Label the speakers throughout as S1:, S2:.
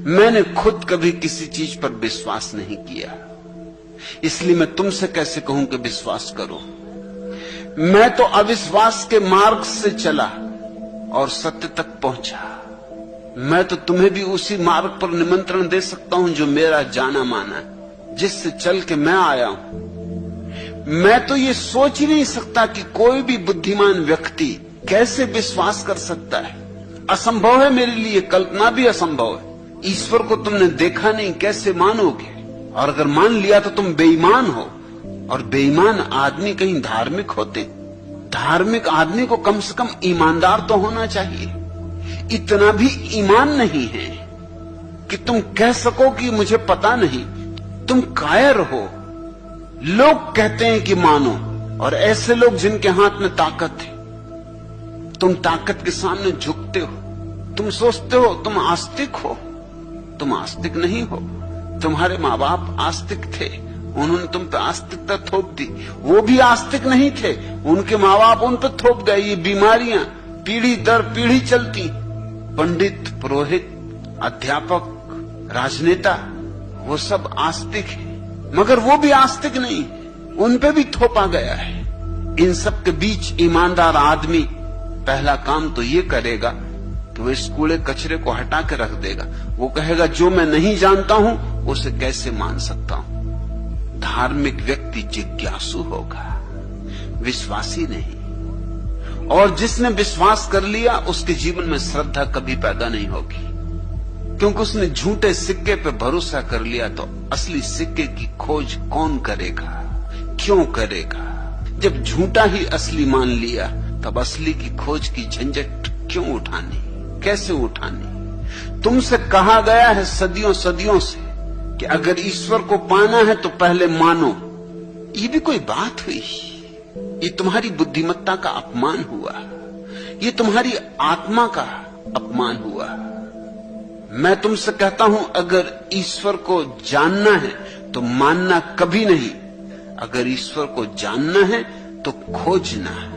S1: मैंने खुद कभी किसी चीज पर विश्वास नहीं किया, इसलिए मैं तुमसे कैसे कहूं कि विश्वास करो। मैं तो अविश्वास के मार्ग से चला और सत्य तक पहुंचा। मैं तो तुम्हें भी उसी मार्ग पर निमंत्रण दे सकता हूं जो मेरा जाना माना है, जिससे चल के मैं आया हूं। मैं तो ये सोच ही नहीं सकता कि कोई भी बुद्धिमान व्यक्ति कैसे विश्वास कर सकता है। असंभव है मेरे लिए, कल्पना भी असंभव है। ईश्वर को तुमने देखा नहीं, कैसे मानोगे? और अगर मान लिया तो तुम बेईमान हो, और बेईमान आदमी कहीं धार्मिक होते? धार्मिक आदमी को कम से कम ईमानदार तो होना चाहिए। इतना भी ईमान नहीं है कि तुम कह सको कि मुझे पता नहीं। तुम कायर हो। लोग कहते हैं कि मानो, और ऐसे लोग जिनके हाथ में ताकत है, तुम ताकत के सामने झुकते हो। तुम सोचते हो तुम आस्तिक हो। तुम आस्तिक नहीं हो। तुम्हारे माँ बाप आस्तिक थे, उन्होंने तुम पे आस्तिकता थोप दी। वो भी आस्तिक नहीं थे, उनके माँ बाप उन पे थोप गए। ये बीमारियां पीढ़ी दर पीढ़ी चलती। पंडित, पुरोहित, अध्यापक, राजनेता, वो सब आस्तिक है, मगर वो भी आस्तिक नहीं, उन पे भी थोपा गया है। इन सब के बीच ईमानदार आदमी पहला काम तो ये करेगा कि वो इस कूड़े कचरे को हटा के रख देगा। वो कहेगा जो मैं नहीं जानता हूं उसे कैसे मान सकता हूं। धार्मिक व्यक्ति जिज्ञासु होगा, विश्वासी नहीं। और जिसने विश्वास कर लिया उसके जीवन में श्रद्धा कभी पैदा नहीं होगी, क्योंकि उसने झूठे सिक्के पे भरोसा कर लिया। तो असली सिक्के की खोज कौन करेगा, क्यों करेगा? जब झूठा ही असली मान लिया तब असली की खोज की झंझट क्यों उठानी, कैसे उठानी? तुमसे कहा गया है सदियों सदियों से कि अगर ईश्वर को पाना है तो पहले मानो। ये भी कोई बात हुई? ये तुम्हारी बुद्धिमत्ता का अपमान हुआ, ये तुम्हारी आत्मा का अपमान हुआ। मैं तुमसे कहता हूं अगर ईश्वर को जानना है तो मानना कभी नहीं। अगर ईश्वर को जानना है तो खोजना है,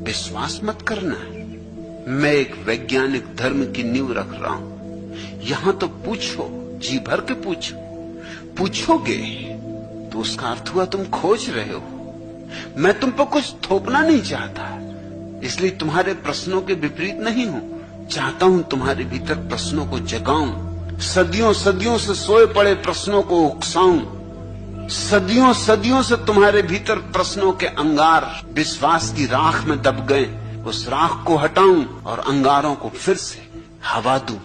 S1: विश्वास मत करना। मैं एक वैज्ञानिक धर्म की नींव रख रहा हूं। यहां तो पूछो, जी भर के पूछो। पूछोगे तो उसका अर्थ हुआ तुम खोज रहे हो। मैं तुम पर कुछ थोपना नहीं चाहता, इसलिए तुम्हारे प्रश्नों के विपरीत नहीं हूं। चाहता हूं तुम्हारे भीतर प्रश्नों को जगाऊं, सदियों सदियों से सोए पड़े प्रश्नों को उकसाऊं। सदियों सदियों से तुम्हारे भीतर प्रश्नों के अंगार विश्वास की राख में दब गए, उस राख को हटाऊं और अंगारों को फिर से हवा दूं।